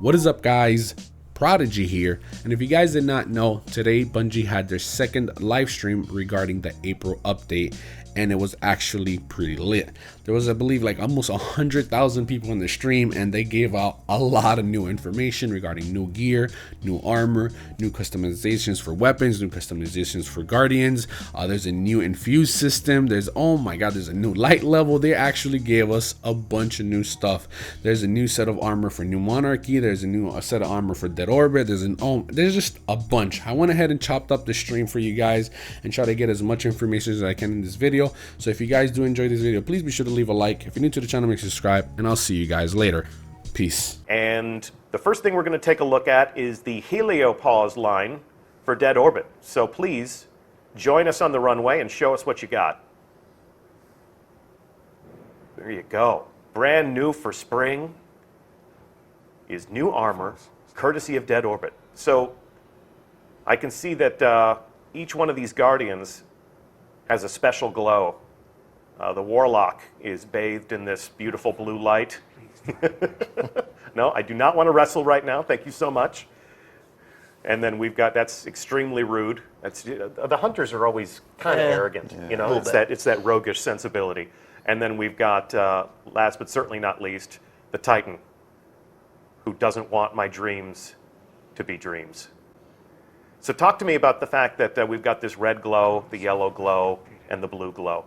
What is up, guys? Prodigy here, and if you guys did not know, today Bungie had their second live stream regarding the April update, and it was actually pretty lit. There was, I believe, like almost 100,000 people in the stream, and they gave out a lot of new information regarding new gear, new armor, new customizations for weapons, new customizations for guardians. There's a new Infuse system. There's, oh my god, there's a new light level. They actually gave us a bunch of new stuff. There's a new set of armor for New Monarchy. There's a new set of armor for Dead Orbit. There's just a bunch. I went ahead and chopped up the stream for you guys and try to get as much information as I can in this video. So if you guys do enjoy this video, please be sure to leave a like. If you're new to the channel, make sure to subscribe, and I'll see you guys later. Peace. And the first thing we're going to take a look at is the Heliopause line for Dead Orbit. So please join us on the runway and show us what you got. There you go. Brand new for spring is new armor, courtesy of Dead Orbit. So I can see that each one of these Guardians has a special glow. The Warlock is bathed in this beautiful blue light. No, I do not want to wrestle right now. Thank you so much. And then we've got, that's extremely rude. That's, the Hunters are always kind of arrogant, you know. It's that roguish sensibility. And then we've got, last but certainly not least, the Titan, who doesn't want my dreams to be dreams. So talk to me about the fact that we've got this red glow, the yellow glow, and the blue glow.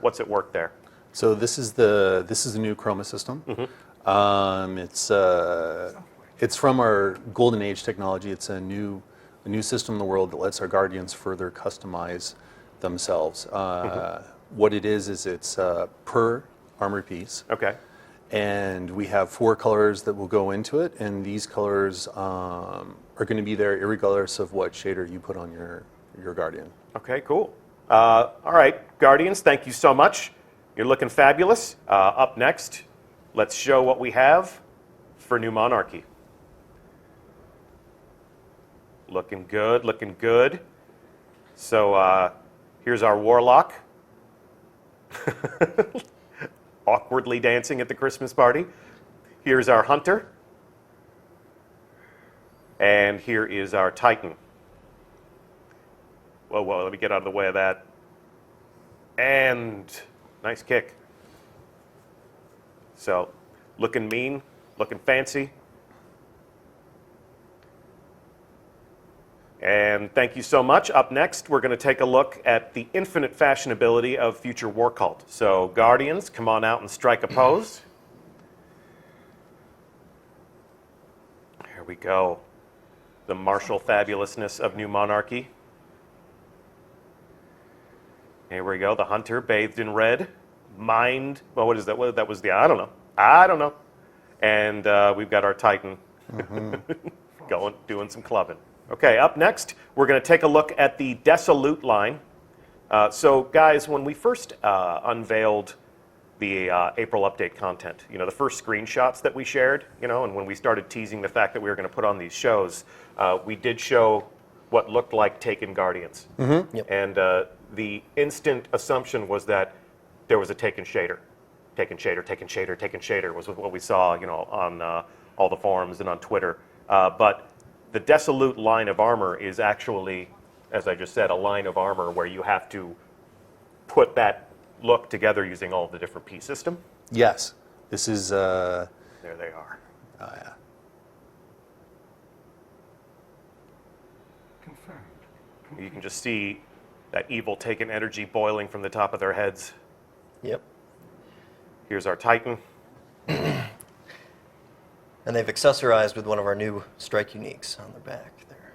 What's at work there? So this is the new chroma system. Mm-hmm. It's from our Golden Age technology. It's a new system in the world that lets our Guardians further customize themselves. What it is it's per armor piece. Okay. And we have 4 colors that will go into it, and these colors are going to be there regardless of what shader you put on your Guardian. Okay, cool. All right, Guardians, thank you so much. You're looking fabulous. Up next, let's show what we have for New Monarchy. Looking good, looking good. So here's our Warlock. Awkwardly dancing at the Christmas party. Here's our Hunter. And here is our Titan. Whoa, whoa, let me get out of the way of that. And nice kick. So, looking mean, looking fancy. And thank you so much. Up next, we're going to take a look at the infinite fashionability of future War Cult. So, Guardians, come on out and strike a pose. Here we go. The martial fabulousness of New Monarchy. Here we go. The Hunter bathed in red. Mind. Well, what is that? What, that was the. I don't know. I don't know. And we've got our Titan doing some clubbing. Okay, up next, we're going to take a look at the Desolute line. So, guys, when we first unveiled the April update content, you know, the first screenshots that we shared, you know, and when we started teasing the fact that we were going to put on these shows, we did show what looked like Taken Guardians. Mm-hmm. Yep. And the instant assumption was that there was a Taken shader. Taken shader, Taken shader, Taken shader was what we saw, you know, on all the forums and on Twitter. But the Desolute line of armor is actually, as I just said, a line of armor where you have to put that look together using all the different piece system. Yes. This is... There they are. Oh, yeah. Confirmed. You can just see that evil Taken energy boiling from the top of their heads. Yep. Here's our Titan. And they've accessorized with one of our new strike uniques on their back there.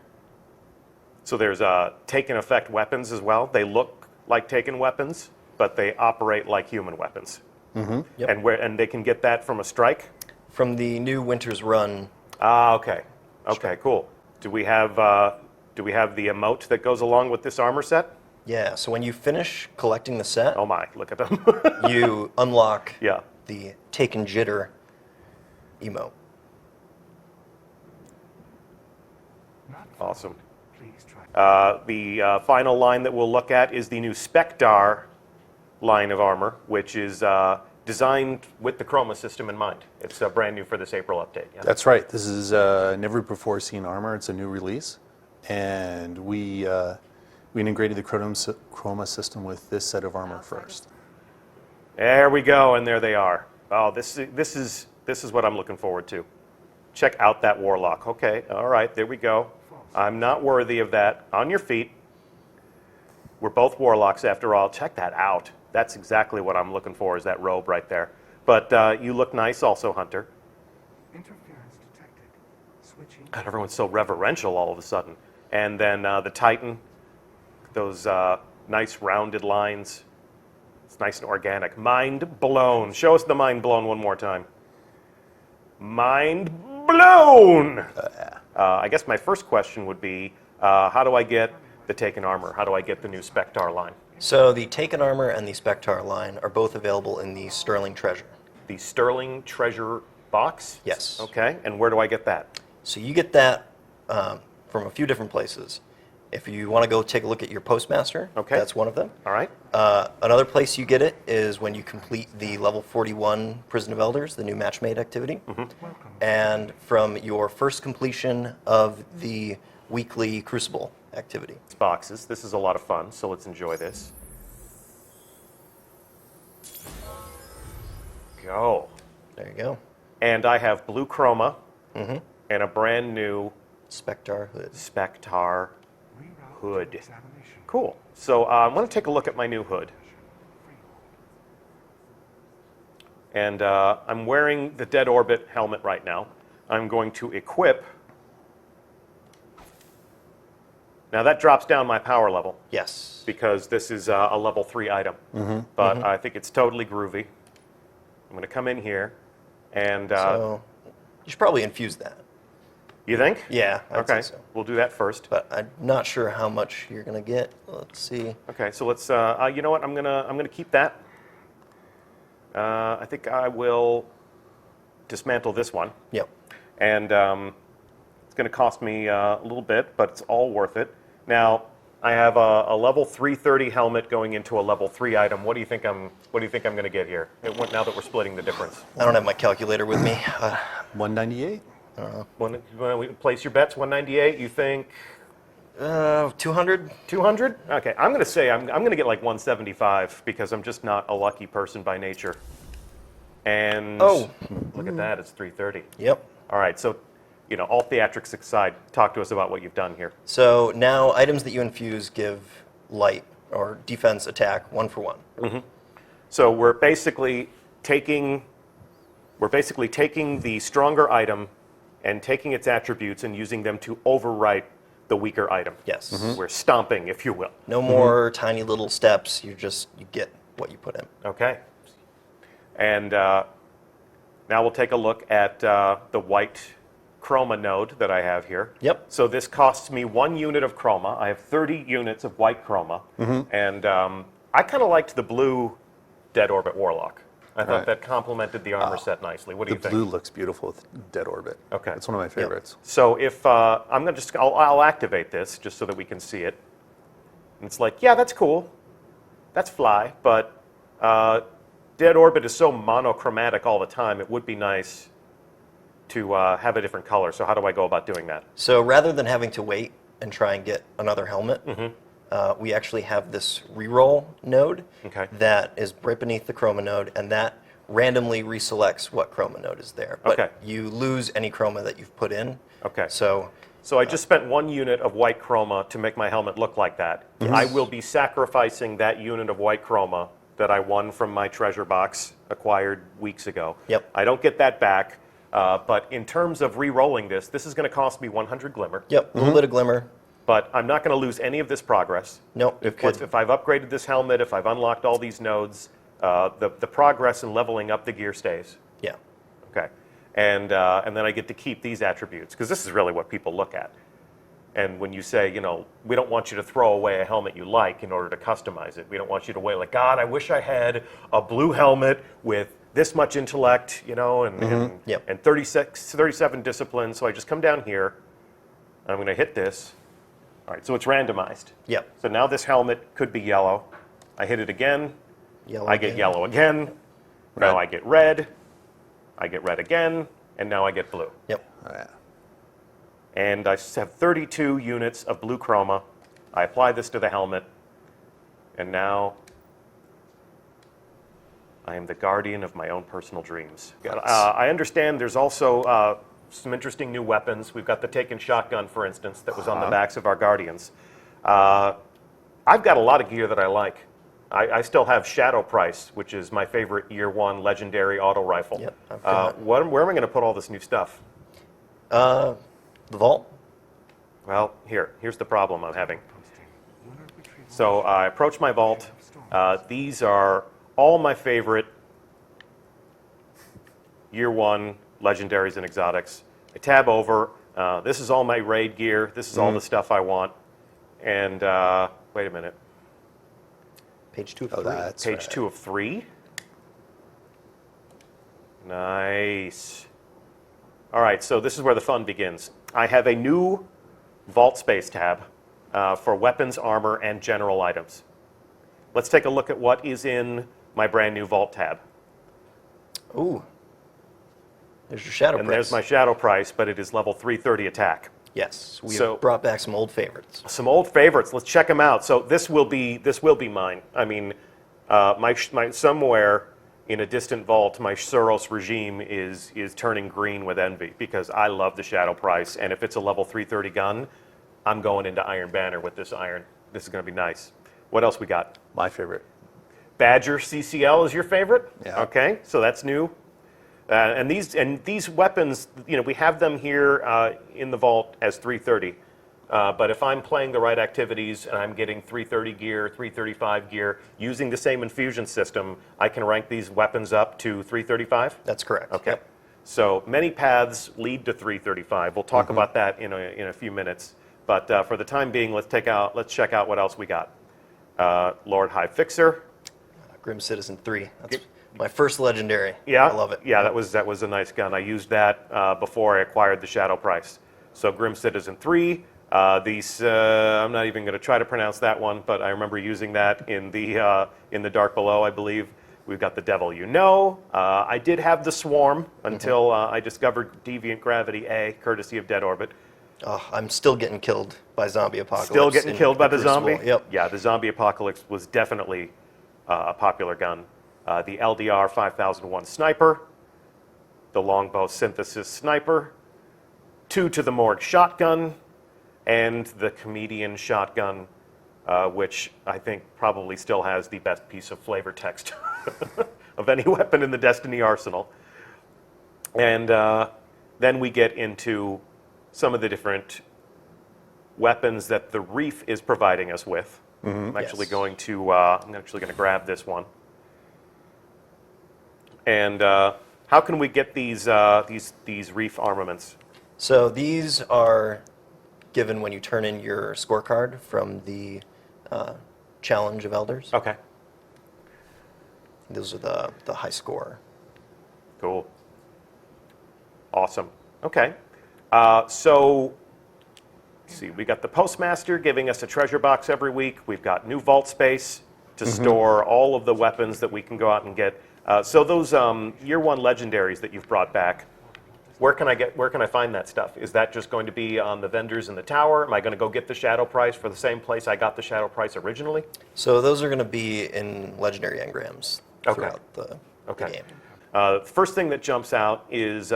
So there's Taken effect weapons as well. They look like Taken weapons, but they operate like human weapons. Mm-hmm. Yep. And they can get that from a strike? From the new Winter's Run. Ah, okay. Okay, cool. Do we have the emote that goes along with this armor set? Yeah, so when you finish collecting the set, oh my, look at them. you unlock yeah. the Taken Jitter emote. Awesome. The final line that we'll look at is the new Spectar line of armor, which is designed with the Chroma system in mind. It's brand new for this April update. Yeah? That's right. This is never before seen armor. It's a new release, and we integrated the Chroma system with this set of armor first. There we go, and there they are. Oh, this is what I'm looking forward to. Check out that Warlock. Okay, all right, there we go. I'm not worthy of that. On your feet. We're both Warlocks after all. Check that out. That's exactly what I'm looking for, is that robe right there. But you look nice also, Hunter. Interference detected. Switching. God, everyone's so reverential all of a sudden. And then the Titan, those nice rounded lines. It's nice and organic. Mind blown. Show us the mind blown one more time. Mind blown! I guess my first question would be, how do I get the Taken Armor? How do I get the new Spectar line? So the Taken Armor and the Spectar line are both available in the Sterling Treasure. The Sterling Treasure box? Yes. Okay, and where do I get that? So you get that from a few different places. If you want to go take a look at your Postmaster, Okay. that's one of them. All right. Another place you get it is when you complete the level 41 Prison of Elders, the new match-made activity. And from your first completion of the weekly Crucible activity. It's boxes. This is a lot of fun, so let's enjoy this. Go. There you go. And I have blue chroma and a brand new Spectar hood. Spectar Reroute hood. examination. Cool. So I'm going to take a look at my new hood. And I'm wearing the Dead Orbit helmet right now. I'm going to equip. Now that drops down my power level Yes. because this is a level 3 item. But I think it's totally groovy. I'm going to come in here and... So you should probably infuse that. you think? Yeah, I'd Okay, say so. we'll do that first. But I'm not sure how much you're going to get. Let's see. Okay, so let's. You know what? I'm gonna keep that. I think I will dismantle this one, Yep. and it's going to cost me a little bit, but it's all worth it. Now I have a level 330 helmet going into a level 3 item. What do you think I'm going to get here? Now that we're splitting the difference. I don't have my calculator with me. 198. When we place your bets, 198. You think 200? 200? Okay, I'm going to say I'm going to get like 175 because I'm just not a lucky person by nature. And Oh. look at that, it's 330. Yep. All right, so all theatrics aside, talk to us about what you've done here. So now items that you infuse give light or defense attack 1 for 1. So we're basically taking the stronger item and taking its attributes and using them to overwrite the weaker item. Yes. We're stomping, if you will. No more tiny little steps. You get what you put in. Okay. And now we'll take a look at the white chroma node that I have here. Yep. So this costs me 1 unit of chroma. I have 30 units of white chroma. And I kind of liked the blue Dead Orbit Warlock. I thought Right. that complemented the armor set nicely. What do The you think? blue looks beautiful with Dead Orbit. Okay. It's one of my favorites. So if I'm gonna I'll activate this just so that we can see it. And it's like, yeah, that's cool. That's fly, but Dead Orbit is so monochromatic all the time. It would be nice to have a different color. So how do I go about doing that? So rather than having to wait and try and get another helmet, we actually have this reroll node Okay. that is right beneath the chroma node, and that randomly reselects what chroma node is there. But Okay. you lose any chroma that you've put in. Okay. So So I just spent 1 unit of white chroma to make my helmet look like that. I will be sacrificing that unit of white chroma that I won from my treasure box acquired weeks ago. Yep. I don't get that back, but in terms of re-rolling this is going to cost me 100 glimmer. yep, a little bit of glimmer. But I'm not going to lose any of this progress. Nope, you could. If I've upgraded this helmet, if I've unlocked all these nodes, the progress in leveling up the gear stays. Yeah. Okay. And then I get to keep these attributes, because this is really what people look at. And when you say, we don't want you to throw away a helmet you like in order to customize it. We don't want you to wait like, God, I wish I had a blue helmet with this much intellect, and Yep. and 37 discipline. So I just come down here, and I'm going to hit this. All right, so it's randomized. Yep. So now this helmet could be yellow. I hit it again. Yellow I get again. yellow again. Now Red. I get red again, and now I get blue. Yep. Oh, yeah. And I have 32 units of blue chroma. I apply this to the helmet, and now I am the guardian of my own personal dreams. I understand there's also some interesting new weapons. We've got the Taken shotgun, for instance, that was on the backs of our guardians. I've got a lot of gear that I like. I still have Shadow Price, which is my favorite Year 1 legendary auto rifle. Yep, I've got where am I going to put all this new stuff? The vault. Well, here's the problem I'm having. So I approach my vault. These are all my favorite Year 1 legendaries and exotics. I tab over. This is all my raid gear. This is all the stuff I want. And wait a minute. Page 2 of Oh, 3. that's Page right. 2 of 3. Nice. All right, so this is where the fun begins. I have a new vault space tab for weapons, armor, and general items. Let's take a look at what is in my brand new vault tab. Ooh. There's your shadow And price. there's my shadow price, but it is level 330 attack. Yes, we So- have brought back some old favorites. Some old favorites. Let's check them out. So this will be mine. I mean, my somewhere in a distant vault, my Suros regime is turning green with envy because I love the shadow price, and if it's a level 330 gun, I'm going into Iron Banner with this iron. This is going to be nice. What else we got? My favorite. Badger CCL is your favorite? Yeah. Okay, so that's new. And these weapons, we have them here in the vault as 330. But if I'm playing the right activities and I'm getting 330 gear, 335 gear, using the same infusion system, I can rank these weapons up to 335? That's correct. Okay. Yep. So many paths lead to 335. We'll talk about that in a few minutes. But for the time being, let's check out what else we got. Lord High Fixer. Grim Citizen 3. That's my first legendary. Yeah, I love it. Yeah, that was a nice gun. I used that before I acquired the Shadow Price. So Grim Citizen 3. I'm not even going to try to pronounce that one, but I remember using that in the Dark Below, I believe. We've got the Devil You Know. I did have the Swarm until I discovered Deviant Gravity A, courtesy of Dead Orbit. Oh, I'm still getting killed by zombie apocalypse. Still getting in killed by the Crucible. zombie? Yep. Yeah, the Zombie Apocalypse was definitely a popular gun. The LDR 5001 Sniper, the Longbow Synthesis Sniper, 2 to the Morgue Shotgun, and the Comedian Shotgun, which I think probably still has the best piece of flavor text of any weapon in the Destiny arsenal. And then we get into some of the different weapons that the Reef is providing us with. I'm actually Yes. going to grab this one. And how can we get these Reef armaments? So these are given when you turn in your scorecard from the Challenge of Elders. Okay, Those are the high score. cool. Awesome. Okay. So, let's see, we got the Postmaster giving us a treasure box every week. We've got new vault space to store all of the weapons that we can go out and get. So those Year 1 legendaries that you've brought back, where can I find that stuff? Is that just going to be on the vendors in the tower? Am I going to go get the Shadow Price for the same place I got the Shadow Price originally? So those are going to be in legendary engrams throughout the game. First thing that jumps out is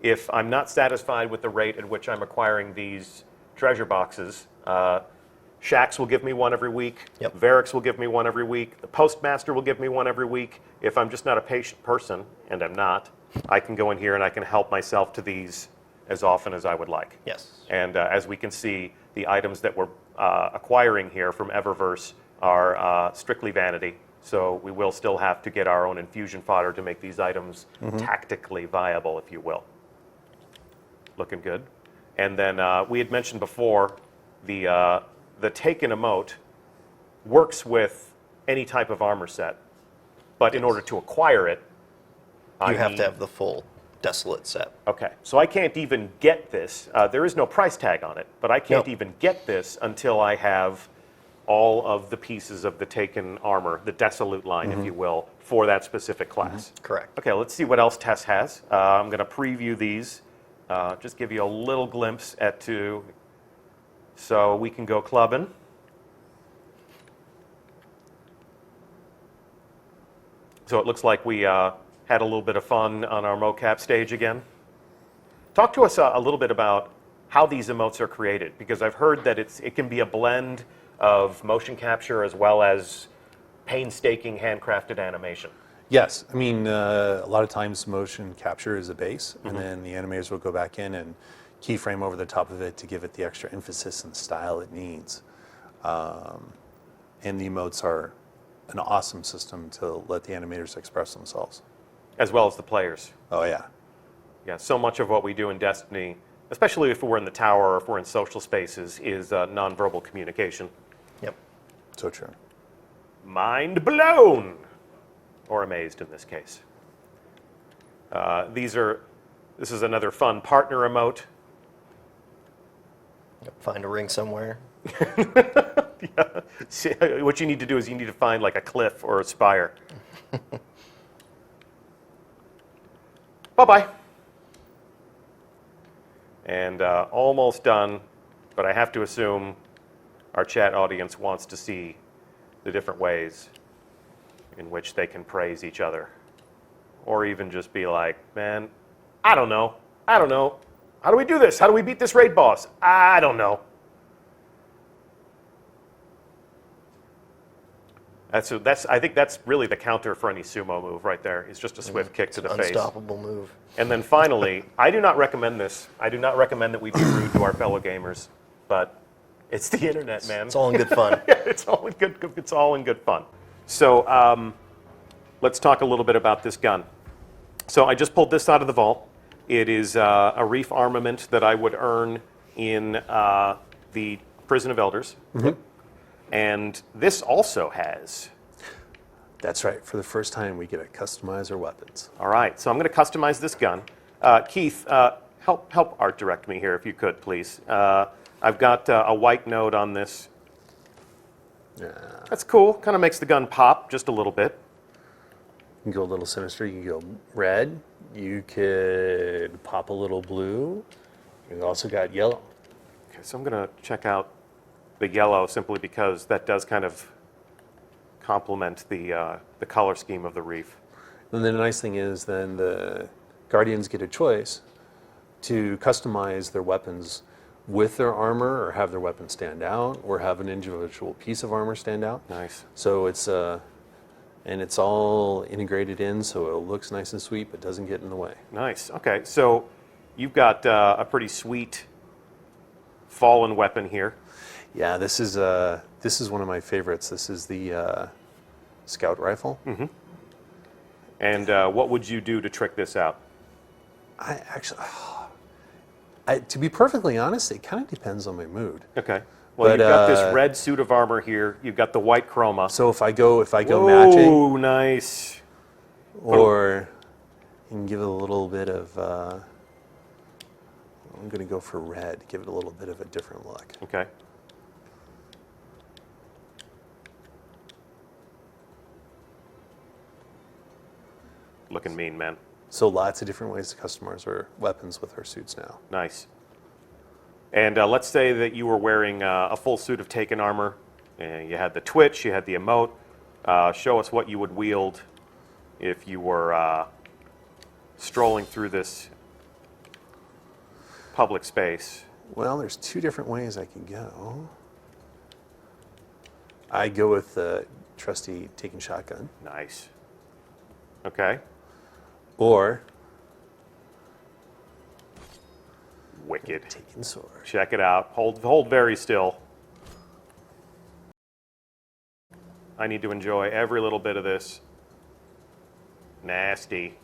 if I'm not satisfied with the rate at which I'm acquiring these treasure boxes, Shax will give me one every week. Yep. Varix will give me one every week. The Postmaster will give me one every week. If I'm just not a patient person, and I'm not, I can go in here and I can help myself to these as often as I would like. Yes. And as we can see, the items that we're acquiring here from Eververse are strictly vanity. So we will still have to get our own infusion fodder to make these items tactically viable, if you will. Looking good. And then we had mentioned before the Taken emote works with any type of armor set, but in order to acquire it, You have to have the full Desolate set. Okay, so I can't even get this. There is no price tag on it, but I can't Nope. even get this until I have all of the pieces of the Taken armor, the Desolate line, if you will, for that specific class. Correct. Okay, let's see what else Tess has. I'm going to preview these, just give you a little glimpse at two. So we can go clubbing. So it looks like we had a little bit of fun on our mocap stage again. Talk to us a little bit about how these emotes are created, because I've heard that it can be a blend of motion capture as well as painstaking handcrafted animation. Yes, I mean, a lot of times motion capture is a base, and then the animators will go back in and keyframe over the top of it to give it the extra emphasis and style it needs. And the emotes are an awesome system to let the animators express themselves. As well as the players. Oh, yeah. Yeah, so much of what we do in Destiny, especially if we're in the tower or if we're in social spaces, is nonverbal communication. Yep. So true. Mind blown! Or amazed in this case. This is another fun partner emote. Yep. Find a ring somewhere. Yeah. See, what you need to do is you need to find like a cliff or a spire. Bye-bye. And almost done, but I have to assume our chat audience wants to see the different ways in which they can praise each other. Or even just be like, man, I don't know. How do we do this? How do we beat this raid boss? I don't know. I think that's really the counter for any sumo move right there. It's just a swift kick to the face. Unstoppable move. And then finally, I do not recommend this. I do not recommend that we be rude to our fellow gamers, but it's the internet, man. It's all in good fun. It's all in good fun. So let's talk a little bit about this gun. So I just pulled this out of the vault. It is a reef armament that I would earn in the Prison of Elders. And this also has... That's right. For the first time, we get to customize our weapons. All right, so I'm going to customize this gun. Keith, help art direct me here if you could, please. I've got a white node on this. Yeah. That's cool. Kind of makes the gun pop just a little bit. You can go a little sinister. You can go red. You could pop a little blue. You also got yellow. Okay, so I'm going to check out the yellow simply because that does kind of complement the color scheme of the reef. And then the nice thing is then the Guardians get a choice to customize their weapons with their armor, or have their weapon stand out, or have an individual piece of armor stand out. Nice. So it's and it's all integrated in, so it looks nice and sweet, but doesn't get in the way. Nice. Okay, so you've got a pretty sweet fallen weapon here. Yeah, this is one of my favorites. This is the scout rifle. And what would you do to trick this out? I actually, to be perfectly honest, it kind of depends on my mood. Okay. Well, But, you've got this red suit of armor here. You've got the white chroma. So if I go matching, Oh, nice. or you can give it a little bit of. I'm going to go for red. Give it a little bit of a different look. Okay. Looking mean, man. So lots of different ways to customize our weapons with our suits now. Nice. And let's say that you were wearing a full suit of Taken armor. And you had the twitch, you had the emote. Show us what you would wield if you were strolling through this public space. Well, there's two different ways I can go. I go with the trusty Taken shotgun, Nice. Okay. or Wicked. Taken sword. Check it out. Hold very still. I need to enjoy every little bit of this. Nasty.